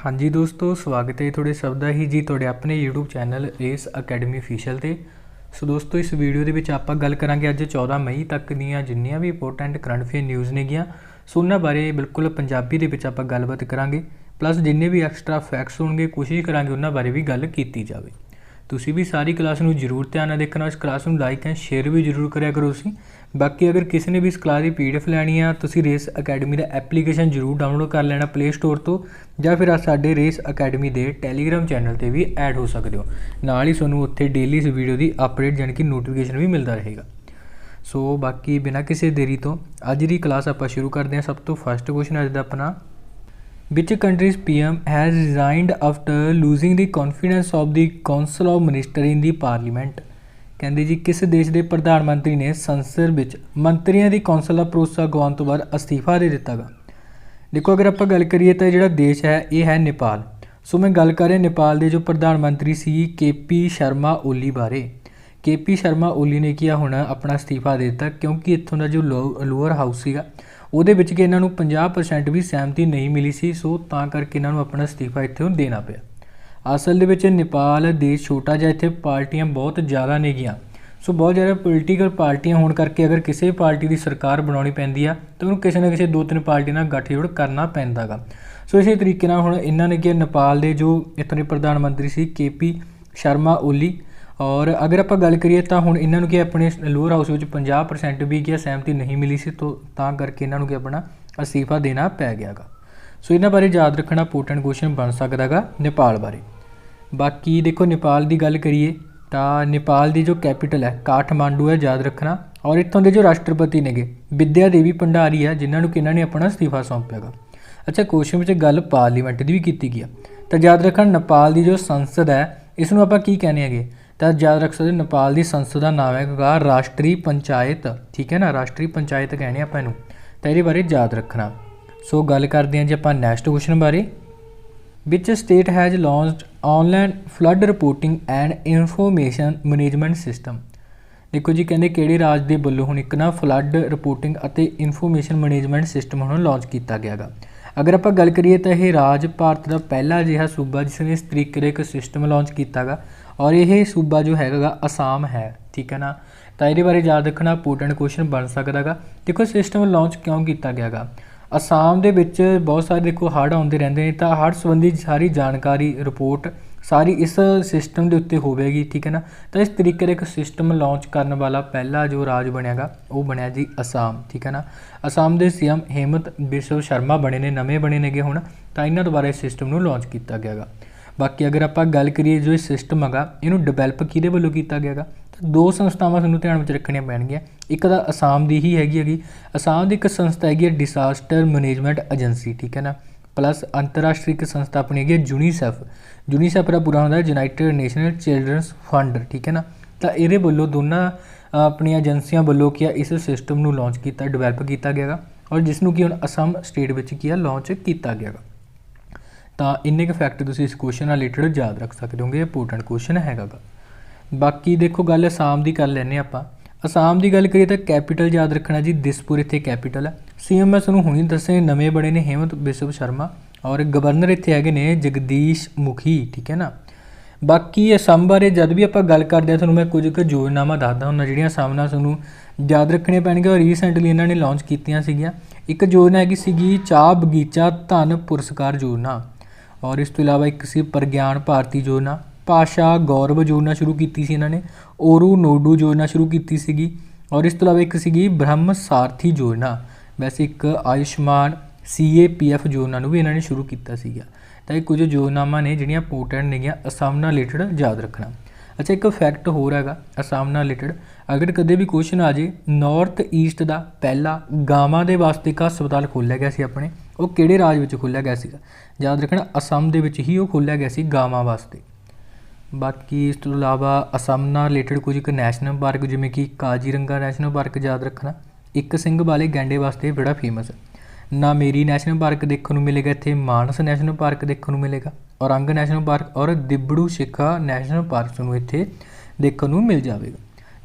हाँ जी दोस्तों, स्वागत है थोड़े शब्द ही जी थोड़े अपने YouTube channel Race Academy official ते। सो दोस्तों इस वीडियो के विच आपां गल करांगे अज 14 मई तक दीयां जिन्नियां भी इंपोर्टेंट करंट अफेयर न्यूज़ नेगियां सो उन्हां बारे बिल्कुल पंजाबी दे विच आपां गलबात करांगे। प्लस जिन्ने भी एक्सट्रा फैक्ट्स होणगे कोशिश करांगे उन्हां बारे भी गल कीती जावे। तुसीं भी सारी क्लास नूं जरूर ध्यान नाल देखना, इस क्लास नूं लाइक एंड शेयर भी जरूर करिया करो तुसीं। बाकी अगर किसी ने भी इस क्लास की PDF लैनी आ तुसीं रेस अकैडमी का एप्लीकेशन जरूर डाउनलोड कर लेना प्ले स्टोर तो, या फिर साडे रेस अकैडमी के टैलीग्राम चैनल पर भी ऐड हो सकते हो। नाल ही तुहानूं उत्थे डेली इस वीडियो की अपडेट यानी कि नोटिफिकेशन भी मिलता रहेगा। सो बाकी बिना किसी देरी तो अज की क्लास आपां शुरू करते हैं। सब तो फर्स्ट क्वेश्चन अज दा अपना, Which country's PM has resigned after losing the confidence of the Council of Ministers in the Parliament? कहते जी किस देश के प्रधानमंत्री ने संसद विच मंत्रियों की कौंसल का भरोसा गवाउण तो बाद अस्तीफा दे दिता गा। देखो अगर आप गल करिए तो जो देश है ये है नेपाल। सो मैं गल कर रहा नेपाल के जो प्रधानमंत्री सी KP शर्मा ओली बारे। KP शर्मा ओली ने किया हुण अपना अस्तीफा दे दिता क्योंकि इत्थों का जो लोअर हाउस सीगा ਉਹਦੇ ਵਿੱਚ कि इन्हों 50% भी सहमति नहीं मिली सी। सो तां करके इन्हों अपना अस्तीफा इत्थों देना पिया। असल दे विच नेपाल देश छोटा जिहा, इत्थे पार्टियां बहुत ज़्यादा नेगियां। सो बहुत ज़्यादा पोलीटिकल पार्टियां होने करके अगर किसी पार्टी की सरकार बनानी पैंदी आ तो उन्होंने किसी ना किसी 2-3 पार्टियां नाल गठजोड़ करना पैंदा गा। सो इस तरीके नाल हुण इन्हां ने कि नेपाल के जो इत्थों के प्रधानमंत्री सी KP शर्मा ओली, और अगर आप गल करिए तो हुण इन्हों कि अपने लोअर हाउस में 50% भी क्या सहमति नहीं मिली सी तो तां करके इन्हों कि अपना अस्तीफा देना पै गया गा। सो इन्हां बारे याद रखना इंपोर्टेंट क्वेश्चन बन सकता गा नेपाल बारे। बाकी देखो नेपाल की गल करिए तो नेपाल की जो कैपिटल है काठमांडू है, याद रखना। और इत्थों के जो राष्ट्रपति ने विद्या देवी भंडारी है जिन्होंने कि इन्होंने अपना अस्तीफा सौंपया गा। अच्छा क्वेश्चन में गल पार्लीमेंट की भी की गई तो याद रखना नेपाल की जो संसद है इसनों आप की कहने हैं तो याद रख सकते नेपाल की संसद का नाम है राष्ट्रीय पंचायत। ठीक है ना, राष्ट्रीय पंचायत कहने आप इनू तो ये बारे याद रखना। सो गल करते हैं जी आप नैक्सट क्वेश्चन बारे। Which state has launched online flood reporting and information management system. देखो जी कहते किहड़े राज के वल्लों हुण एक ना फ्लड रिपोर्टिंग और इन्फॉर्मेशन मैनेजमेंट सिस्टम हुण लॉन्च किया गया गा। अगर आप गल करिए तो यह राज भारत का पहला अजिहा सूबा जिसने इस तरीके का एक सिस्टम लॉन्च किया गा, और यह सूबा जो हैगा असम है। ठीक है ना, तो ये बारे याद रखना इंपोर्टेंट क्वेश्चन बन सकता गा। देखो सिस्टम लॉन्च क्यों किया गया गा, असम दे विच बहुत सारे देखो हड़ आते रहते हैं तो हड़ संबंधी सारी जानकारी रिपोर्ट सारी इस सिस्टम के उत्ते होगी। ठीक है ना, तो इस तरीके का एक सिस्टम लॉन्च करने वाला पहला जो राज बनेगा वो बनया जी असम। ठीक है ना, असम के CM हेमंत बिस्व शर्मा बने ने, नवे बने ने हुण, तो इन्हों द्वारा इस सिस्टम को लॉन्च किया गया। बाकी अगर आप गल करिए जो सिस्टम है इनू डिवेलप किहदे वल्लों किया गया तो 2 संस्थावां तुहानूं ध्यान में रखनियां पैणगीਆਂ। एक तो असम की ही हैगी असम की एक संस्था हैगी डिसास्टर मैनेजमेंट एजेंसी। ठीक है ना, प्लस अंतरराष्ट्रीय एक संस्था अपनी हैगी यूनीसैफ। यूनीसैफ का पूरा होंदा यूनाइटेड नेशनल चिल्ड्रनस फंड। ठीक है ना, तो ये वल्लों दोनों अपनी एजेंसियां वल्लों क्या इस सिस्टम को लॉन्च किया डिवेलप किया गया और जिसनों कि हुण असम स्टेट में किया लॉन्च किया गया। तो इन्ने के फैक्ट तुसीं इस क्वेश्चन रिलेटेड याद रख सकते होंगे, इंपोर्टेंट क्वेश्चन हैगा। बाकी देखो गल असम की कर लैने आप। असम की गल करिए तो कैपिटल याद रखना जी दिसपुर इत्थे कैपिटल है। CM मैं तुहानूं हुणी दस्से नवे बने ने हेमंत बिस्व शर्मा, और गवर्नर इत्थे हैगे ने जगदीश मुखी। ठीक है ना, बाकी असम बारे जब भी आप गल करते हैं तुहानूं मैं कुछ योजनावां दसदा हुंदा जिहड़ियां असम नाल तुहानूं याद रखने पैणगीਆਂ और रीसेंटली इन्होंने लॉन्च कीतियां सीगीਆਂ। एक योजना हैगी सीगी चाह बगीचा धन पुरस्कार योजना, और इस तो इलावा एक सी प्रज्ञान भारती योजना, भाषा गौरव योजना शुरू की थी इन्होंने, ओरू नोडू योजना शुरू की सी, और इस तो इलावा एक सी ब्रह्म सारथी योजना। वैसे एक आयुष्मान CAPF योजना भी इन्होंने शुरू किया सीगा। तो ये कुछ योजनावां ने जिहड़ियां इंपोर्टेंट नेगियां असम नाल रिलेटेड याद रखना। अच्छा एक फैक्ट होर हैगा असम नाल रिलेटेड, अगर कदे भी क्वेश्चन आ जाए नॉर्थ ईस्ट का पहला गावां दे वास्ते एक हस्पताल खोलिया गया सी अपने, वो किहड़े राज विच खोलिया गया सीगा, याद रखना असम दे विच ही वो खोलिया गया सी गावां वास्ते। बाकी इस तो इलावा असम नाल रिलेटेड कुछ एक नैशनल पार्क जिवें कि काजीरंगा नैशनल पार्क याद रखना, एक सिंह वाले गैंडे वास्ते बड़ा फेमस है। नामेरी नैशनल पार्क देखने को मिलेगा, इत्थे मानस नैशनल पार्क देखने को मिलेगा, औरंग नैशनल पार्क और दिब्बड़ू शिखा नैशनल पार्क तुहानूं इत्थे देखने को मिल जाएगा।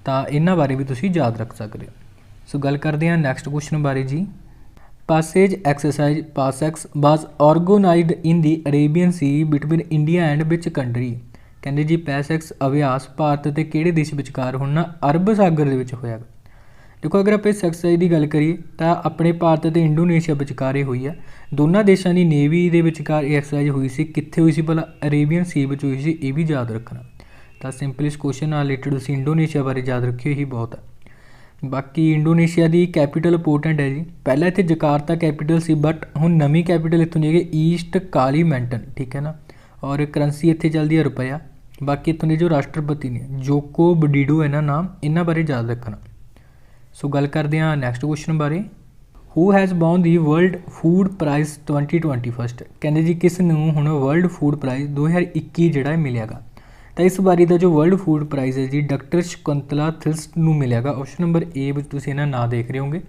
तो इन्हां बारे भी तुसीं याद रख सकते हो। सो गल करते हैं नैक्सट क्वेश्चन बारे जी। passage exercise passex was organized in the Arabian Sea between India and which country? ਕਹਿੰਦੇ ਜੀ ਪੈਸੈਕਸ ਅਭਿਆਸ ਭਾਰਤ ਅਤੇ ਕਿਹੜੇ ਦੇਸ਼ ਵਿਚਕਾਰ ਹੁਣ ਨਾ ਅਰਬ ਸਾਗਰ ਦੇ ਵਿੱਚ ਹੋਇਆ। ਦੇਖੋ ਅਗਰ ਆਪਾਂ ਇਸ ਐਕਸਰਸਾਈਜ਼ ਦੀ ਗੱਲ ਕਰੀਏ ਤਾਂ ਆਪਣੇ ਭਾਰਤ ਅਤੇ ਇੰਡੋਨੇਸ਼ੀਆ ਵਿਚਕਾਰ ਇਹ ਹੋਈ ਆ। ਦੋਨਾਂ ਦੇਸ਼ਾਂ ਦੀ ਨੇਵੀ ਦੇ ਵਿਚਕਾਰ ਇਹ ਐਕਸਰਸਾਈਜ਼ ਹੋਈ ਸੀ। ਕਿੱਥੇ ਹੋਈ ਸੀ ਭਲਾ? ਅਰੇਬੀਅਨ ਸੀ ਵਿੱਚ ਹੋਈ ਸੀ। ਇਹ ਵੀ ਯਾਦ ਰੱਖਣਾ। ਤਾਂ ਸਿੰਪਲ ਇਸ ਕੁਐਸਚਨ ਨਾਲ ਰਿਲੇਟਡ ਤੁਸੀਂ ਇੰਡੋਨੇਸ਼ੀਆ ਬਾਰੇ ਯਾਦ ਰੱਖਿਓ, ਇਹੀ ਬਹੁਤ ਹੈ। ਬਾਕੀ ਇੰਡੋਨੇਸ਼ੀਆ ਦੀ ਕੈਪੀਟਲ ਇੰਪੋਰਟੈਂਟ ਹੈ ਜੀ। ਪਹਿਲਾਂ ਇੱਥੇ ਜਕਾਰਤਾ ਕੈਪੀਟਲ ਸੀ, ਬਟ ਹੁਣ ਨਵੀਂ ਕੈਪੀਟਲ ਇੱਥੋਂ ਦੀ ਹੈਗੀ ਈਸਟ ਕਾਲੀਮੈਂਟਨ, ਠੀਕ ਹੈ ਨਾ। ਔਰ ਕਰੰਸੀ ਇੱਥੇ ਚੱਲਦੀ ਹੈ ਰੁਪਇਆ। ਬਾਕੀ ਇੱਥੋਂ ਦੇ ਜੋ ਰਾਸ਼ਟਰਪਤੀ ਨੇ ਜੋਕੋ ਵਿਡੋਡੋ ਇਹਨਾਂ ਨਾਮ, ਇਹਨਾਂ ਬਾਰੇ ਯਾਦ ਰੱਖਣਾ। ਸੋ ਗੱਲ ਕਰਦੇ ਹਾਂ ਨੈਕਸਟ ਕੁਐਸਚਨ ਬਾਰੇ। Who has won the world food price 2021? ਕਹਿੰਦੇ ਜੀ ਕਿਸ ਨੂੰ ਹੁਣ ਵਰਲਡ ਫੂਡ ਪ੍ਰਾਈਜ਼ 2021 ਜਿਹੜਾ ਹੈ ਮਿਲਿਆਗਾ। ਤਾਂ ਇਸ ਵਾਰੀ ਦਾ ਜੋ ਵਰਲਡ ਫੂਡ ਪ੍ਰਾਈਜ਼ ਹੈ ਜੀ ਡਾਕਟਰ ਸ਼ਕੁੰਤਲਾ ਥਿਲਸਟ ਨੂੰ ਮਿਲਿਆਗਾ। ਆਪਸ਼ਨ ਨੰਬਰ ਏ ਵਿੱਚ ਤੁਸੀਂ ਇਹਨਾਂ ਨਾਂ ਦੇਖ ਰਹੇ ਹੋਗੇ।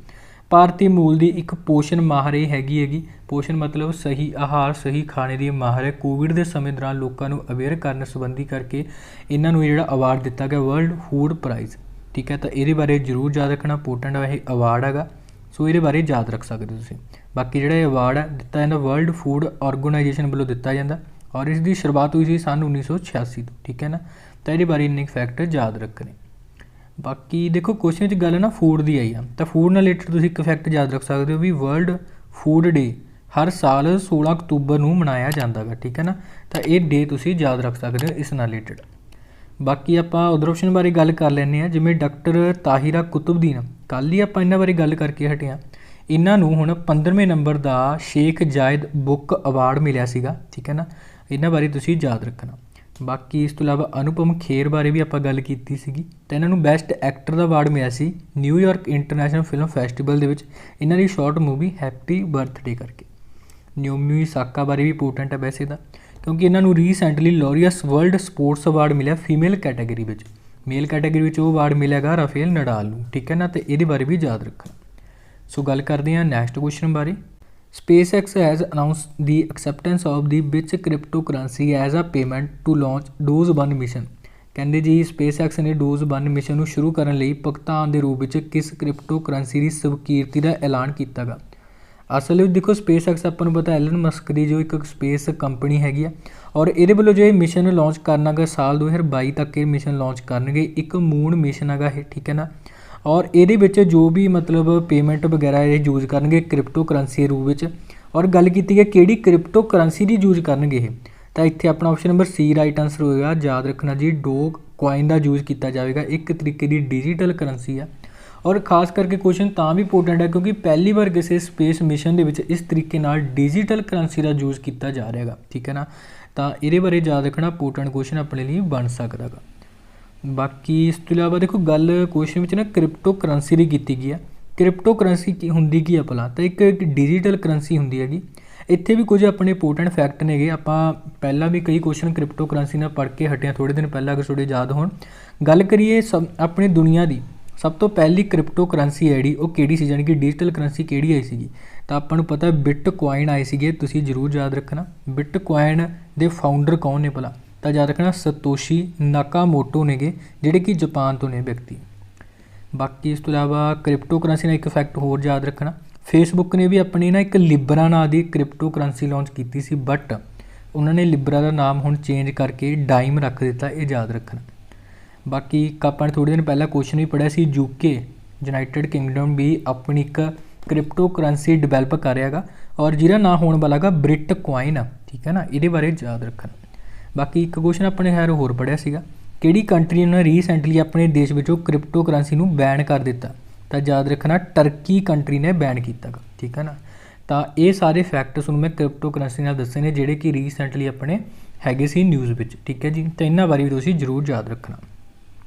ਭਾਰਤੀ ਮੂਲ ਦੀ ਇੱਕ ਪੋਸ਼ਣ ਮਾਹਰ ਇਹ ਹੈਗੀ। ਪੋਸ਼ਣ ਮਤਲਬ ਸਹੀ ਆਹਾਰ, ਸਹੀ ਖਾਣੇ ਦੀ ਮਾਹਰ ਹੈ। ਕੋਵਿਡ ਦੇ ਸਮੇਂ ਦੌਰਾਨ ਲੋਕਾਂ ਨੂੰ ਅਵੇਅਰ ਕਰਨ ਸੰਬੰਧੀ ਕਰਕੇ ਇਹਨਾਂ ਨੂੰ ਜਿਹੜਾ ਅਵਾਰਡ ਦਿੱਤਾ ਗਿਆ ਵਰਲਡ ਫੂਡ ਪ੍ਰਾਈਜ਼, ਠੀਕ ਹੈ। ਤਾਂ ਇਹਦੇ ਬਾਰੇ ਜ਼ਰੂਰ ਯਾਦ ਰੱਖਣਾ, ਇੰਪੋਰਟੈਂਟ ਇਹ ਅਵਾਰਡ ਹੈਗਾ। ਸੋ ਇਹਦੇ ਬਾਰੇ ਯਾਦ ਰੱਖ ਸਕਦੇ ਹੋ ਤੁਸੀਂ। ਬਾਕੀ ਜਿਹੜਾ ਇਹ ਅਵਾਰਡ ਹੈ ਦਿੱਤਾ ਜਾਂਦਾ ਵਰਲਡ ਫੂਡ ਆਰਗੇਨਾਈਜੇਸ਼ਨ ਵੱਲੋਂ ਦਿੱਤਾ ਜਾਂਦਾ ਔਰ ਇਸ ਦੀ ਸ਼ੁਰੂਆਤ ਹੋਈ ਸੀ ਸੰਨ 1986 ਤੋਂ, ਠੀਕ ਹੈ ਨਾ। ਤਾਂ ਇਹਦੇ ਬਾਰੇ ਇੰਨੇ ਫੈਕਟ ਯਾਦ ਰੱਖਣੇ। ਬਾਕੀ ਦੇਖੋ ਕੁਐਸਚਨ 'ਚ ਗੱਲ ਨਾ ਫੂਡ ਦੀ ਆਈ ਆ, ਤਾਂ ਫੂਡ ਨਾਲ ਰਿਲੇਟਡ ਤੁਸੀਂ ਇੱਕ ਫੈਕਟ ਯਾਦ ਰੱਖ ਸਕਦੇ ਹੋ ਵੀ ਵਰਲਡ ਫੂਡ ਡੇ ਹਰ ਸਾਲ 16 ਅਕਤੂਬਰ ਨੂੰ ਮਨਾਇਆ ਜਾਂਦਾ ਗਾ, ਠੀਕ ਹੈ ਨਾ। ਤਾਂ ਇਹ ਡੇ ਤੁਸੀਂ ਯਾਦ ਰੱਖ ਸਕਦੇ ਹੋ ਇਸ ਨਾਲ ਰਿਲੇਟਡ। ਬਾਕੀ ਆਪਾਂ ਉਧਰ ਆਪਸ਼ਨ ਬਾਰੇ ਗੱਲ ਕਰ ਲੈਂਦੇ ਹਾਂ, ਜਿਵੇਂ ਡਾਕਟਰ ਤਾਹਿਰਾ ਕੁਤਬਦੀਨ, ਕੱਲ੍ਹ ਹੀ ਆਪਾਂ ਇਹਨਾਂ ਬਾਰੇ ਗੱਲ ਕਰਕੇ ਹਟੇ ਹਾਂ। ਇਹਨਾਂ ਨੂੰ ਹੁਣ 15ਵੇਂ ਨੰਬਰ ਦਾ ਸ਼ੇਖ ਜਾਇਦ ਬੁੱਕ ਅਵਾਰਡ ਮਿਲਿਆ ਸੀਗਾ, ਠੀਕ ਹੈ ਨਾ। ਇਹਨਾਂ ਬਾਰੇ ਤੁਸੀਂ ਯਾਦ ਰੱਖਣਾ। ਬਾਕੀ ਇਸ ਤੋਂ ਇਲਾਵਾ ਅਨੁਪਮ ਖੇਰ ਬਾਰੇ ਵੀ ਆਪਾਂ ਗੱਲ ਕੀਤੀ ਸੀਗੀ। ਤਾਂ ਇਹਨਾਂ ਨੂੰ ਬੈਸਟ ਐਕਟਰ ਦਾ ਅਵਾਰਡ ਮਿਲਿਆ ਸੀ ਨਿਊਯਾਰਕ ਇੰਟਰਨੈਸ਼ਨਲ ਫਿਲਮ ਫੈਸਟੀਵਲ ਦੇ ਵਿੱਚ ਇਹਨਾਂ ਦੀ ਸ਼ਾਰਟ ਮੂਵੀ ਹੈਪੀ ਬਰਥਡੇ ਕਰਕੇ। ਨਿਓਮੀ ਸਾਕਾ ਬਾਰੇ ਵੀ ਇੰਪੋਰਟੈਂਟ ਹੈ ਵੈਸੇ ਤਾਂ, ਕਿਉਂਕਿ ਇਹਨਾਂ ਨੂੰ ਰੀਸੈਂਟਲੀ ਲੋਰੀਅਸ ਵਰਲਡ ਸਪੋਰਟਸ ਅਵਾਰਡ ਮਿਲਿਆ ਫੀਮੇਲ ਕੈਟਾਗਰੀ ਵਿੱਚ। ਮੇਲ ਕੈਟਾਗਰੀ ਵਿੱਚ ਉਹ ਅਵਾਰਡ ਮਿਲਿਆਗਾ ਰਾਫੇਲ ਨਡਾਲ ਨੂੰ, ਠੀਕ ਹੈ ਨਾ। ਅਤੇ ਇਹਦੇ ਬਾਰੇ ਵੀ ਯਾਦ ਰੱਖਣਾ। ਸੋ ਗੱਲ ਕਰਦੇ ਹਾਂ ਨੈਕਸਟ ਕੁਐਸਚਨ ਬਾਰੇ। SpaceX has announced the acceptance of the which cryptocurrency as a payment to launch DOS 1 mission? ਕਹਿੰਦੇ ਜੀ SpaceX ਨੇ DOS 1 ਮਿਸ਼ਨ ਨੂੰ ਸ਼ੁਰੂ ਕਰਨ ਲਈ ਭੁਗਤਾਨ ਦੇ ਰੂਪ ਵਿੱਚ ਕਿਸ ਕ੍ਰਿਪਟੋ ਕਰੰਸੀ ਦੀ ਸਵੀਕ੍ਰਿਤੀ ਦਾ ਐਲਾਨ ਕੀਤਾ ਗਾ। ਅਸਲ ਵਿੱਚ ਦੇਖੋ SpaceX ਆਪਾਂ ਨੂੰ ਪਤਾ ਐਲਨ ਮਸਕ ਦੀ ਜੋ ਇੱਕ ਸਪੇਸ ਕੰਪਨੀ ਹੈਗੀ ਆ ਔਰ ਇਹਦੇ ਵੱਲੋਂ ਜੋ ਇਹ ਮਿਸ਼ਨ ਲਾਂਚ ਕਰਨਾ ਗਾ ਸਾਲ 2022 ਤੱਕ ਇਹ ਮਿਸ਼ਨ ਲਾਂਚ ਕਰਨਗੇ। ਇੱਕ ਮੂਨ ਮਿਸ਼ਨ ਹੈਗਾ ਇਹ, ਠੀਕ ਹੈ ਨਾ। ਔਰ ਇਹਦੇ ਵਿੱਚ ਜੋ ਵੀ ਮਤਲਬ ਪੇਮੈਂਟ ਵਗੈਰਾ ਇਹ ਯੂਜ਼ ਕਰਨਗੇ ਕ੍ਰਿਪਟੋ ਕਰੰਸੀ ਦੇ ਰੂਪ ਵਿੱਚ। ਔਰ ਗੱਲ ਕੀਤੀ ਹੈ ਕਿਹੜੀ ਕ੍ਰਿਪਟੋ ਕਰੰਸੀ ਦੀ ਯੂਜ਼ ਕਰਨਗੇ ਇਹ, ਤਾਂ ਇੱਥੇ ਆਪਣਾ ਆਪਸ਼ਨ ਨੰਬਰ ਸੀ ਰਾਈਟ ਆਨਸਰ ਹੋਏਗਾ। ਯਾਦ ਰੱਖਣਾ ਜੀ ਡੋਗ ਕੋਇਨ ਦਾ ਯੂਜ਼ ਕੀਤਾ ਜਾਵੇਗਾ। ਇੱਕ ਤਰੀਕੇ ਦੀ ਡਿਜੀਟਲ ਕਰੰਸੀ ਆ ਔਰ ਖਾਸ ਕਰਕੇ ਕੁਐਸਚਨ ਤਾਂ ਵੀ ਇੰਪੋਰਟੈਂਟ ਹੈ ਕਿਉਂਕਿ ਪਹਿਲੀ ਵਾਰ ਕਿਸੇ ਸਪੇਸ ਮਿਸ਼ਨ ਦੇ ਵਿੱਚ ਇਸ ਤਰੀਕੇ ਨਾਲ ਡਿਜੀਟਲ ਕਰੰਸੀ ਦਾ ਯੂਜ਼ ਕੀਤਾ ਜਾ ਰਿਹਾ ਹੈਗਾ, ਠੀਕ ਹੈ ਨਾ। ਤਾਂ ਇਹਦੇ ਬਾਰੇ ਯਾਦ ਰੱਖਣਾ, ਇੰਪੋਰਟੈਂਟ ਕੁਐਸਚਨ ਆਪਣੇ ਲਈ ਬਣ ਸਕਦਾ ਹੈਗਾ। ਬਾਕੀ ਇਸ ਤੋਂ ਇਲਾਵਾ ਦੇਖੋ ਗੱਲ ਕੁਐਸਚਨ ਵਿੱਚ ਨਾ ਕ੍ਰਿਪਟੋ ਕਰੰਸੀ ਦੀ ਕੀਤੀ ਗਈ ਆ। ਕ੍ਰਿਪਟੋ ਕਰੰਸੀ ਕੀ ਹੁੰਦੀ ਕੀ ਆ ਭਲਾ? ਤਾਂ ਇੱਕ ਡਿਜੀਟਲ ਕਰੰਸੀ ਹੁੰਦੀ ਹੈਗੀ। ਇੱਥੇ ਵੀ ਕੁਝ ਆਪਣੇ ਇੰਪੋਰਟੈਂਟ ਫੈਕਟ ਨੇਗੇ। ਆਪਾਂ ਪਹਿਲਾਂ ਵੀ ਕਈ ਕੁਐਸਚਨ ਕ੍ਰਿਪਟੋ ਕਰੰਸੀ ਨਾਲ ਪੜ੍ਹ ਕੇ ਹਟੇ ਹਾਂ ਥੋੜ੍ਹੇ ਦਿਨ ਪਹਿਲਾਂ, ਅਗਰ ਤੁਹਾਡੇ ਯਾਦ ਹੋਣ। ਗੱਲ ਕਰੀਏ ਆਪਣੀ ਦੁਨੀਆ ਦੀ ਸਭ ਤੋਂ ਪਹਿਲੀ ਕ੍ਰਿਪਟੋ ਕਰੰਸੀ ਹੈ ਜਿਹੜੀ ਉਹ ਕਿਹੜੀ ਸੀ, ਜਾਣੀ ਕਿ ਡਿਜੀਟਲ ਕਰੰਸੀ ਕਿਹੜੀ ਆਈ ਸੀਗੀ? ਤਾਂ ਆਪਾਂ ਨੂੰ ਪਤਾ ਬਿਟਕੋਇਨ ਆਏ ਸੀਗੇ, ਤੁਸੀਂ ਜ਼ਰੂਰ ਯਾਦ ਰੱਖਣਾ। ਬਿਟਕੋਇਨ ਦੇ ਫਾਊਂਡਰ ਕੌਣ ਨੇ ਭਲਾ? ਤਾਂ ਯਾਦ ਰੱਖਣਾ ਸਤੋਸ਼ੀ ਨਾਕਾਮੋਟੋ ਨੇਗੇ ਜਿਹੜੇ ਕਿ ਜਾਪਾਨ ਤੋਂ ਨੇ ਵਿਅਕਤੀ। ਬਾਕੀ ਇਸ ਤੋਂ ਇਲਾਵਾ ਕ੍ਰਿਪਟੋ ਕਰੰਸੀ ਨਾਲ ਇੱਕ ਫੈਕਟ ਹੋਰ ਯਾਦ ਰੱਖਣਾ, ਫੇਸਬੁੱਕ ਨੇ ਵੀ ਆਪਣੀ ਨਾ ਇੱਕ ਲਿਬਰਾ ਨਾਂ ਦੀ ਕ੍ਰਿਪਟੋ ਕਰੰਸੀ ਲਾਂਚ ਕੀਤੀ ਸੀ, ਬਟ ਉਹਨਾਂ ਨੇ ਲਿਬਰਾ ਦਾ ਨਾਮ ਹੁਣ ਚੇਂਜ ਕਰਕੇ ਡਾਈਮ ਰੱਖ ਦਿੱਤਾ, ਇਹ ਯਾਦ ਰੱਖਣਾ। ਬਾਕੀ ਆਪਾਂ ਨੇ ਥੋੜ੍ਹੇ ਦਿਨ ਪਹਿਲਾਂ ਕੁਐਸਚਨ ਵੀ ਪੜ੍ਹਿਆ ਸੀ UK ਯੂਨਾਈਟਿਡ ਕਿੰਗਡਮ ਵੀ ਆਪਣੀ ਇੱਕ ਕ੍ਰਿਪਟੋ ਕਰੰਸੀ ਡਿਵੈਲਪ ਕਰ ਰਿਹਾ ਹੈਗਾ ਔਰ ਜਿਹਦਾ ਨਾਂ ਹੋਣ ਵਾਲਾ ਹੈਗਾ ਬਿਟਕੋਇਨ, ਠੀਕ ਹੈ ਨਾ। ਇਹਦੇ ਬਾਰੇ ਯਾਦ ਰੱਖਣਾ। ਬਾਕੀ ਇੱਕ ਕੁਐਸਚਨ ਆਪਣੇ ਖੈਰ ਹੋਰ ਪੜ੍ਹਿਆ ਸੀਗਾ, ਕਿਹੜੀ ਕੰਟਰੀ ਨੇ ਰੀਸੈਂਟਲੀ ਆਪਣੇ ਦੇਸ਼ ਵਿੱਚੋਂ ਕ੍ਰਿਪਟੋ ਕਰੰਸੀ ਨੂੰ ਬੈਨ ਕਰ ਦਿੱਤਾ? ਤਾਂ ਯਾਦ ਰੱਖਣਾ ਟਰਕੀ ਕੰਟਰੀ ਨੇ ਬੈਨ ਕੀਤਾ ਗਾ, ਠੀਕ ਹੈ ਨਾ। ਤਾਂ ਇਹ ਸਾਰੇ ਫੈਕਟਸ ਨੂੰ ਮੈਂ ਕ੍ਰਿਪਟੋ ਕਰੰਸੀ ਨਾਲ ਦੱਸੇ ਨੇ ਜਿਹੜੇ ਕਿ ਰੀਸੈਂਟਲੀ ਆਪਣੇ ਹੈਗੇ ਸੀ ਨਿਊਜ਼ ਵਿੱਚ, ਠੀਕ ਹੈ ਜੀ। ਤਾਂ ਇਹਨਾਂ ਬਾਰੇ ਵੀ ਤੁਸੀਂ ਜ਼ਰੂਰ ਯਾਦ ਰੱਖਣਾ।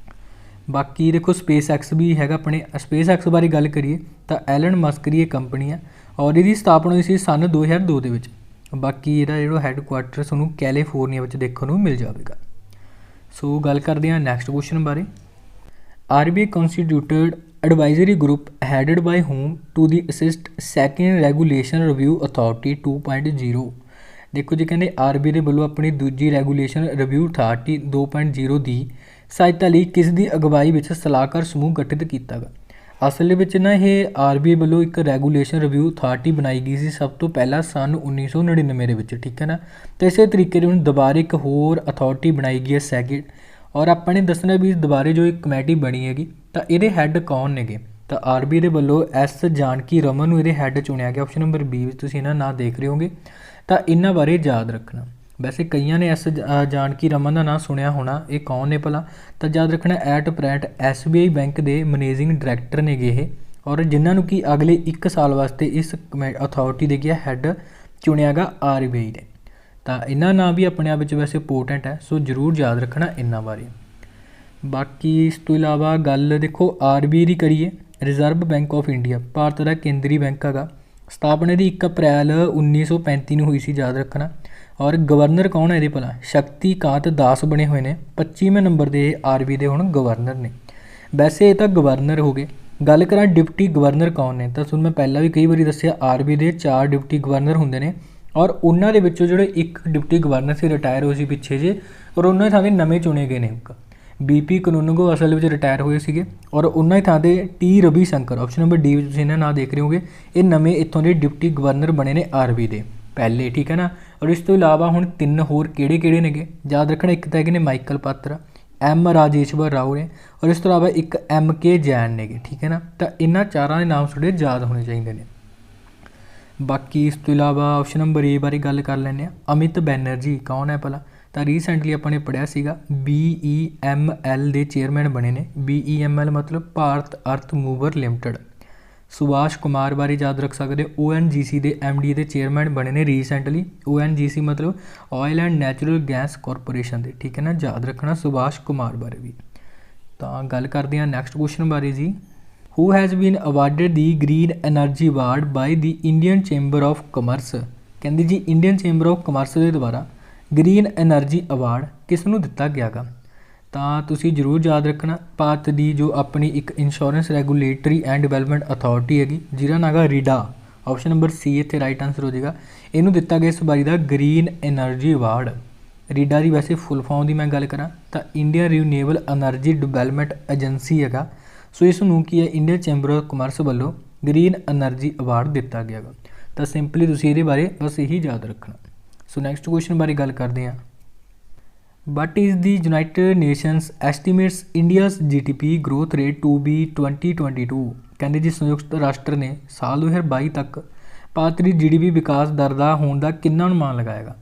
ਬਾਕੀ ਦੇਖੋ SpaceX ਵੀ ਹੈਗਾ ਆਪਣੇ। SpaceX ਬਾਰੇ ਗੱਲ ਕਰੀਏ ਤਾਂ ਐਲਨ ਮਸਕ ਦੀ ਇਹ ਕੰਪਨੀ ਹੈ ਔਰ ਇਹਦੀ ਸਥਾਪਨਾ ਹੋਈ ਸੀ ਸੰਨ 2002 ਦੇ ਵਿੱਚ। ਬਾਕੀ ਇਹਦਾ ਜਿਹੜਾ ਹੈੱਡਕੁਆਟਰ ਤੁਹਾਨੂੰ ਕੈਲੀਫੋਰਨੀਆ ਵਿੱਚ ਦੇਖਣ ਨੂੰ ਮਿਲ ਜਾਵੇਗਾ। ਸੋ ਗੱਲ ਕਰਦੇ ਹਾਂ ਨੈਕਸਟ ਕੁਐਸਚਨ ਬਾਰੇ। RBI constituted advisory group headed by whom to the assist second regulation review authority 2.0? ਦੇਖੋ ਜੀ ਕਹਿੰਦੇ RBI ਦੇ ਵੱਲੋਂ ਆਪਣੀ ਦੂਜੀ ਰੈਗੂਲੇਸ਼ਨ ਰਿਵਿਊ ਅਥਾਰਟੀ 2.0 ਦੀ ਸਹਾਇਤਾ ਲਈ ਕਿਸ ਦੀ ਅਗਵਾਈ ਵਿੱਚ ਸਲਾਹਕਾਰ ਸਮੂਹ ਗਠਿਤ ਕੀਤਾ ਗਾ। ਅਸਲ ਵਿੱਚ ਨਾ ਇਹ ਆਰਬੀਆਈ ਵੱਲੋਂ ਇੱਕ ਰੈਗੂਲੇਸ਼ਨ ਰਿਵਿਊ ਅਥਾਰਟੀ ਬਣਾਈ ਗਈ ਸੀ ਸਭ ਤੋਂ ਪਹਿਲਾਂ ਸਨ 1999 ਦੇ ਵਿੱਚ, ਠੀਕ ਹੈ ਨਾ। ਤੇ ਇਸੇ ਤਰੀਕੇ ਨਾਲ ਹੁਣ ਦੁਬਾਰਾ ਇੱਕ ਹੋਰ ਅਥਾਰਟੀ ਬਣਾਈ ਗਈ ਹੈ ਸੈਕਿੰਡ, ਔਰ ਆਪਾਂ ਨੇ ਦੱਸਣਾ ਵੀ ਦੁਬਾਰੇ ਜੋ ਇੱਕ ਕਮੇਟੀ ਬਣੀ ਹੈਗੀ ਤਾਂ ਇਹਦੇ ਹੈੱਡ ਕੌਣ ਨੇਗੇ। ਤਾਂ ਆਰਬੀਆਈ ਦੇ ਵੱਲੋਂ ਐਸ ਜਾਨਕੀ ਰਮਨ ਨੂੰ ਇਹਦੇ ਹੈੱਡ ਚੁਣਿਆ ਗਿਆ। ਆਪਸ਼ਨ ਨੰਬਰ ਬੀ ਵਿੱਚ ਤੁਸੀਂ ਇਹਨਾਂ ਨਾਂ ਦੇਖ ਰਹੇ ਹੋਗੇ। ਤਾਂ ਇਹਨਾਂ ਬਾਰੇ ਯਾਦ ਰੱਖਣਾ। ਵੈਸੇ ਕਈਆਂ ਨੇ ਐਸ ਜਾਨਕੀ ਰਮਨ ਦਾ ਨਾਂ ਸੁਣਿਆ ਹੋਣਾ, ਇਹ ਕੌਣ ਨੇ ਭਲਾ। ਤਾਂ ਯਾਦ ਰੱਖਣਾ ਐਟ ਪ੍ਰੈਂਟ SBI ਬੈਂਕ ਦੇ ਮੈਨੇਜਿੰਗ ਡਾਇਰੈਕਟਰ ਨੇਗੇ ਇਹ, ਔਰ ਜਿਨ੍ਹਾਂ ਨੂੰ ਕਿ ਅਗਲੇ 1 ਸਾਲ ਵਾਸਤੇ ਇਸ ਅਥਾਰਟੀ ਦੇ ਗਿਆ ਹੈੱਡ ਚੁਣਿਆ ਗਾ RBI ਨੇ। ਤਾਂ ਇਹਨਾਂ ਨਾਂ ਵੀ ਆਪਣੇ ਆਪ ਵਿੱਚ ਵੈਸੇ ਇੰਪੋਰਟੈਂਟ ਹੈ, ਸੋ ਜ਼ਰੂਰ ਯਾਦ ਰੱਖਣਾ ਇਹਨਾਂ ਬਾਰੇ। ਬਾਕੀ ਇਸ ਤੋਂ ਇਲਾਵਾ ਗੱਲ ਦੇਖੋ RBI ਦੀ ਕਰੀਏ। Reserve Bank of India Bharat ਦਾ ਕੇਂਦਰੀ ਬੈਂਕ ਹੈਗਾ। ਸਥਾਪਨਾ ਦੀ 1 ਅਪ੍ਰੈਲ 1935 ਨੂੰ ਹੋਈ ਸੀ, ਯਾਦ ਰੱਖਣਾ। ਔਰ ਗਵਰਨਰ ਕੌਣ ਹੈ ਇਹਦੇ ਭਲਾ, ਸ਼ਕਤੀਕਾਂਤ ਦਾਸ ਬਣੇ ਹੋਏ ਨੇ। 25ਵੇਂ ਨੰਬਰ ਦੇ RBI ਦੇ ਹੁਣ ਗਵਰਨਰ ਨੇ। ਵੈਸੇ ਇਹ ਤਾਂ ਗਵਰਨਰ ਹੋ ਗਏ। ਗੱਲ ਕਰਾਂ ਡਿਪਟੀ ਗਵਰਨਰ ਕੌਣ ਨੇ, ਤਾਂ ਤੁਹਾਨੂੰ ਮੈਂ ਪਹਿਲਾਂ ਵੀ ਕਈ ਵਾਰੀ ਦੱਸਿਆ RBI ਦੇ 4 ਡਿਪਟੀ ਗਵਰਨਰ ਹੁੰਦੇ ਨੇ, ਔਰ ਉਹਨਾਂ ਦੇ ਵਿੱਚੋਂ ਜਿਹੜੇ ਇੱਕ ਡਿਪਟੀ ਗਵਰਨਰ ਸੀ ਰਿਟਾਇਰ ਹੋਏ ਸੀ ਪਿੱਛੇ ਜੇ, ਔਰ ਉਹਨਾਂ ਦੀ ਥਾਂ 'ਤੇ ਨਵੇਂ ਚੁਣੇ ਗਏ ਨੇ। BP ਕਨੂੰਗੋ ਅਸਲ ਵਿੱਚ ਰਿਟਾਇਰ ਹੋਏ ਸੀਗੇ, ਔਰ ਉਹਨਾਂ ਦੀ ਥਾਂ 'ਤੇ T Ravi Shankar, option number D ਵਿੱਚ ਤੁਸੀਂ ਇਹਨਾਂ ਨਾਂ ਦੇਖ ਰਹੇ ਹੋਗੇ। ਇਹ ਨਵੇਂ ਇੱਥੋਂ ਦੇ ਡਿਪਟੀ ਗਵਰਨਰ ਬਣੇ ਨੇ RBI ਦੇ ਪਹਿਲੇ, ਠੀਕ ਹੈ ਨਾ। ਔਰ ਇਸ ਤੋਂ ਇਲਾਵਾ ਹੁਣ 3 ਹੋਰ ਕਿਹੜੇ ਨੇਗੇ ਯਾਦ ਰੱਖਣਾ। ਇੱਕ ਤਾਂ ਹੈਗੇ ਨੇ ਮਾਈਕਲ ਪਾਤਰਾ, M ਰਾਜੇਸ਼ਵਰ ਰਾਓ ਨੇ, ਔਰ ਇਸ ਤੋਂ ਇਲਾਵਾ ਇੱਕ MK ਜੈਨ ਨੇਗੇ, ਠੀਕ ਹੈ ਨਾ। ਤਾਂ ਇਹਨਾਂ ਚਾਰਾਂ ਦੇ ਨਾਮ ਤੁਹਾਡੇ ਯਾਦ ਹੋਣੇ ਚਾਹੀਦੇ ਨੇ। ਬਾਕੀ ਇਸ ਤੋਂ ਇਲਾਵਾ ਆਪਸ਼ਨ ਨੰਬਰ A ਬਾਰੇ ਗੱਲ ਕਰ ਲੈਂਦੇ ਹਾਂ। ਅਮਿਤ ਬੈਨਰਜੀ ਕੌਣ ਹੈ ਭਲਾ, ਤਾਂ ਰੀਸੈਂਟਲੀ ਆਪਾਂ ਨੇ ਪੜ੍ਹਿਆ ਸੀਗਾ BEML ਦੇ ਚੇਅਰਮੈਨ ਬਣੇ ਨੇ। BEML ਮਤਲਬ ਭਾਰਤ ਅਰਥ ਮੂਵਰ ਲਿਮਟਿਡ। ਸੁਭਾਸ਼ ਕੁਮਾਰ ਬਾਰੇ ਯਾਦ ਰੱਖ ਸਕਦੇ ਹੋ, ONGC ਦੇ MD ਦੇ ਚੇਅਰਮੈਨ ਬਣੇ ਨੇ ਰੀਸੈਂਟਲੀ। ONGC ਮਤਲਬ oil and natural gas corporation ਦੇ, ਠੀਕ ਹੈ ਨਾ, ਯਾਦ ਰੱਖਣਾ ਸੁਭਾਸ਼ ਕੁਮਾਰ ਬਾਰੇ ਵੀ। ਤਾਂ ਗੱਲ ਕਰਦੇ ਹਾਂ ਨੈਕਸਟ ਕੁਐਸਚਨ ਬਾਰੇ ਜੀ। Who has bean awarded the green energy award by the Indian chamber of commerce. ਕਹਿੰਦੀ ਜੀ ਇੰਡੀਅਨ ਚੈਂਬਰ ਆਫ ਕਮਰਸ ਦੇ ਦੁਆਰਾ ਗ੍ਰੀਨ ਐਨਰਜੀ ਅਵਾਰਡ ਕਿਸ ਨੂੰ ਦਿੱਤਾ ਗਿਆ ਗਾ। ਤਾਂ ਤੁਸੀਂ ਜ਼ਰੂਰ ਯਾਦ ਰੱਖਣਾ ਭਾਰਤ ਦੀ ਜੋ ਆਪਣੀ ਇੱਕ insurance regulatory and development authority ਹੈਗੀ, ਜਿਹਦਾ ਨਾਂ ਗਾ ਰੀਡਾ। ਆਪਸ਼ਨ ਨੰਬਰ C ਇੱਥੇ ਰਾਈਟ ਆਂਸਰ ਹੋ ਜਾਏਗਾ। ਇਹਨੂੰ ਦਿੱਤਾ ਗਿਆ ਇਸ ਵਾਰੀ ਦਾ ਗ੍ਰੀਨ ਐਨਰਜੀ ਅਵਾਰਡ। ਰੀਡਾ ਦੀ ਵੈਸੇ ਫੁੱਲ ਫਾਰਮ ਦੀ ਮੈਂ ਗੱਲ ਕਰਾਂ ਤਾਂ Indian renewable energy development agency ਹੈਗਾ। ਸੋ ਇਸ ਨੂੰ ਕੀ ਹੈ ਇੰਡੀਅਨ ਚੈਂਬਰ ਆਫ ਕਮਰਸ ਵੱਲੋਂ ਗ੍ਰੀਨ ਐਨਰਜੀ ਅਵਾਰਡ ਦਿੱਤਾ ਗਿਆ ਗਾ। ਤਾਂ ਸਿੰਪਲੀ ਤੁਸੀਂ ਇਹਦੇ ਬਾਰੇ ਬਸ ਇਹੀ ਯਾਦ ਰੱਖਣਾ। ਸੋ ਨੈਕਸਟ ਕੁਐਸਚਨ ਬਾਰੇ ਗੱਲ ਕਰਦੇ ਹਾਂ। What is the United Nations estimates India's GDP growth rate to be 2022? ਕਹਿੰਦੇ ਜੀ ਸੰਯੁਕਤ ਰਾਸ਼ਟਰ ਨੇ ਸਾਲ 2022 ਤੱਕ ਭਾਰਤ ਦੀ GDP ਵਿਕਾਸ ਦਰ ਦਾ ਹੋਣ ਦਾ ਕਿੰਨਾ ਅਨੁਮਾਨ ਲਗਾਏਗਾ।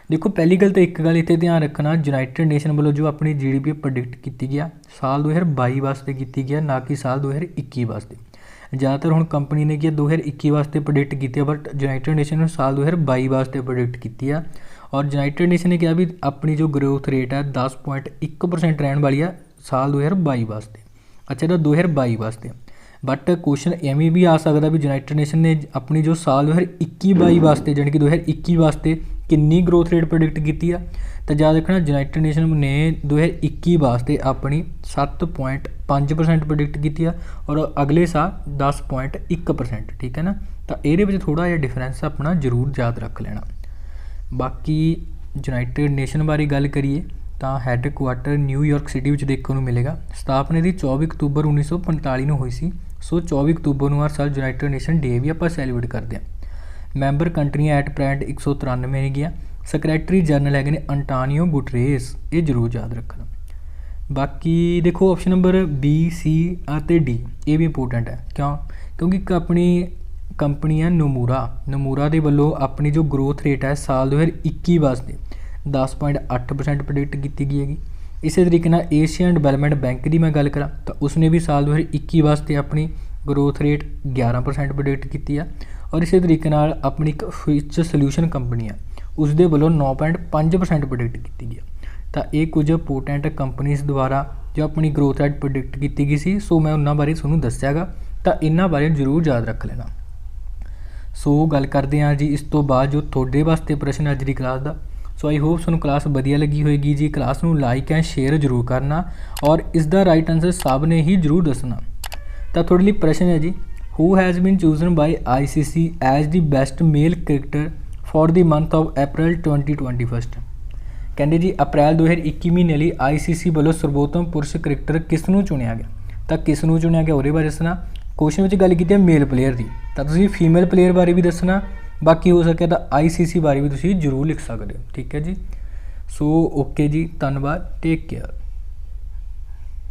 ਦੇਖੋ ਪਹਿਲੀ ਗੱਲ ਤਾਂ ਇੱਕ ਗੱਲ ਇੱਥੇ ਧਿਆਨ ਰੱਖਣਾ, ਯੂਨਾਈਟਿਡ ਨੇਸ਼ਨ ਵੱਲੋਂ ਜੋ ਆਪਣੀ GDP ਪ੍ਰੈਡਿਕਟ ਕੀਤੀ ਗਿਆ ਸਾਲ 2022 ਵਾਸਤੇ ਕੀਤੀ ਗਿਆ, ਨਾ ਕਿ ਸਾਲ 2021 ਵਾਸਤੇ। ਜ਼ਿਆਦਾਤਰ ਹੁਣ ਕੰਪਨੀ ਨੇ ਕੀ 2021 ਵਾਸਤੇ ਪ੍ਰੈਡਿਕਟ ਕੀਤੀ ਆ, ਬਟ ਯੂਨਾਈਟਿਡ ਨੇਸ਼ਨ ਨੇ ਸਾਲ 2022 ਵਾਸਤੇ ਪ੍ਰੈਡਿਕਟ ਕੀਤੀ ਆ। ਔਰ ਯੂਨਾਈਟਿਡ ਨੇਸ਼ਨ ਨੇ ਕਿਹਾ ਵੀ ਆਪਣੀ ਜੋ ਗਰੋਥ ਰੇਟ ਹੈ 10.1% ਰਹਿਣ ਵਾਲੀ ਆ ਸਾਲ 2022 ਵਾਸਤੇ। ਅੱਛਾ ਇਹਦਾ 2022 ਵਾਸਤੇ, ਬਟ ਕੁਐਸਚਨ ਐਵੇਂ ਵੀ ਆ ਸਕਦਾ ਵੀ ਯੂਨਾਈਟਿਡ ਨੇਸ਼ਨ ਨੇ ਆਪਣੀ ਜੋ ਸਾਲ 2021-22 ਵਾਸਤੇ ਜਾਣੀ ਕਿ 2021 ਵਾਸਤੇ ਕਿੰਨੀ ਗਰੋਥ ਰੇਟ ਪ੍ਰੈਡਿਕਟ ਕੀਤੀ ਆ। ਤਾਂ ਯਾਦ ਰੱਖਣਾ ਯੂਨਾਈਟਿਡ ਨੇਸ਼ਨ ਨੇ 2021 ਵਾਸਤੇ ਆਪਣੀ 7.5% ਪ੍ਰੈਡਿਕਟ ਕੀਤੀ ਆ, ਔਰ ਅਗਲੇ ਸਾਲ 10.1%, ਠੀਕ ਹੈ ਨਾ। ਤਾਂ ਇਹਦੇ ਵਿੱਚ ਥੋੜ੍ਹਾ ਜਿਹਾ ਡਿਫਰੈਂਸ ਆਪਣਾ ਜ਼ਰੂਰ ਯਾਦ ਰੱਖ ਲੈਣਾ। ਬਾਕੀ ਯੂਨਾਈਟਿਡ ਨੇਸ਼ਨ ਬਾਰੇ ਗੱਲ ਕਰੀਏ ਤਾਂ ਹੈੱਡ ਕੁਆਟਰ ਨਿਊਯਾਰਕ ਸਿਟੀ ਵਿੱਚ ਦੇਖਣ ਨੂੰ ਮਿਲੇਗਾ। ਸਥਾਪਨਾ ਦੀ 24 ਅਕਤੂਬਰ 1945 ਨੂੰ ਹੋਈ ਸੀ। ਸੋ 24 ਅਕਤੂਬਰ ਨੂੰ ਹਰ ਸਾਲ ਯੂਨਾਈਟਿਡ ਨੇਸ਼ਨ ਡੇ ਵੀ ਆਪਾਂ ਸੈਲੀਬ੍ਰੇਟ ਕਰਦੇ ਹਾਂ। ਮੈਂਬਰ ਕੰਟਰੀਆਂ ਐਟ ਪ੍ਰੈਂਟ 193 ਹੈਗੀਆਂ। ਸੈਕਟਰੀ ਜਨਰਲ ਹੈਗੇ ਨੇ ਅੰਟਾਨੀਓ ਗੁਟਰੇਸ, ਇਹ ਜ਼ਰੂਰ ਯਾਦ ਰੱਖਣਾ। ਬਾਕੀ ਦੇਖੋ ਆਪਸ਼ਨ ਨੰਬਰ B, C ਅਤੇ D ਇਹ ਵੀ ਇੰਪੋਰਟੈਂਟ ਹੈ। ਕਿਉਂਕਿ ਇੱਕ ਆਪਣੀ ਕੰਪਨੀ ਹੈ ਨਮੂਰਾ ਦੇ ਵੱਲੋਂ ਆਪਣੀ ਜੋ ਗਰੋਥ ਰੇਟ ਹੈ ਸਾਲ 2021 ਵਾਸਤੇ 10.8% ਪ੍ਰੈਡਿਕਟ ਕੀਤੀ ਗਈ ਹੈਗੀ। ਇਸੇ ਤਰੀਕੇ ਨਾਲ ਏਸ਼ੀਅਨ ਡਿਵੈਲਪਮੈਂਟ ਬੈਂਕ ਦੀ ਮੈਂ ਗੱਲ ਕਰਾਂ ਤਾਂ ਉਸਨੇ ਵੀ ਸਾਲ 2021 ਵਾਸਤੇ ਆਪਣੀ ਗਰੋਥ ਰੇਟ 11% ਪ੍ਰੈਡਿਕਟ ਕੀਤੀ ਆ। ਔਰ ਇਸੇ ਤਰੀਕੇ ਨਾਲ ਆਪਣੀ ਇੱਕ ਫਿਚ ਸੋਲਿਊਸ਼ਨ ਕੰਪਨੀ ਆ ਉਸ ਦੇ ਵੱਲੋਂ 9.5% ਪ੍ਰੈਡਿਕਟ ਕੀਤੀ ਗਈ। ਤਾਂ ਇਹ ਕੁਝ ਇੰਪੋਰਟੈਂਟ ਕੰਪਨੀਜ਼ ਦੁਆਰਾ ਜੋ ਆਪਣੀ ਗਰੋਥ ਰੇਟ ਪ੍ਰੈਡਿਕਟ ਕੀਤੀ ਗਈ ਸੀ, ਸੋ ਮੈਂ ਉਹਨਾਂ ਬਾਰੇ ਤੁਹਾਨੂੰ ਦੱਸਿਆਗਾ। ਤਾਂ ਇਹਨਾਂ ਬਾਰੇ ਜ਼ਰੂਰ ਯਾਦ ਰੱਖ ਲੈਣਾ। ਸੋ ਗੱਲ ਕਰਦੇ ਹਾਂ ਜੀ ਇਸ ਤੋਂ ਬਾਅਦ ਜੋ ਤੁਹਾਡੇ ਵਾਸਤੇ ਪ੍ਰਸ਼ਨ ਅੱਜ ਦੀ class the. So I hope ਤੁਹਾਨੂੰ ਕਲਾਸ ਵਧੀਆ ਲੱਗੀ ਹੋਏਗੀ ਜੀ। ਕਲਾਸ ਨੂੰ ਲਾਈਕ ਐਂਡ ਸ਼ੇਅਰ ਜ਼ਰੂਰ ਕਰਨਾ, ਔਰ ਇਸ ਦਾ ਰਾਈਟ ਆਨਸਰ ਸਭ ਨੇ ਹੀ ਜ਼ਰੂਰ ਦੱਸਣਾ। ਤਾਂ ਤੁਹਾਡੇ ਲਈ ਪ੍ਰਸ਼ਨ ਹੈ ਜੀ, who has been chosen by ICC as the best male cricketer for the month of April 2021। ਕਹਿੰਦੇ ਜੀ ਅਪ੍ਰੈਲ 2021 ਮਹੀਨੇ ਲਈ ICC ਵੱਲੋਂ ਸਰਵੋਤਮ ਪੁਰਸ਼ ਕ੍ਰਿਕਟਰ ਕਿਸ ਨੂੰ ਚੁਣਿਆ ਗਿਆ। ਤਾਂ ਕਿਸ ਨੂੰ ਚੁਣਿਆ ਗਿਆ ਉਹਦੇ ਬਾਰੇ ਦੱਸਣਾ। क्वेश्चन में गल की मेल प्लेयर की, तो तुसीं फीमेल प्लेयर बारे भी दसना, बाकी हो सके तो ICC बारे भी तुसीं जरूर लिख सकते हो। ठीक है जी। सो ओके जी, धन्यवाद, टेक केयर।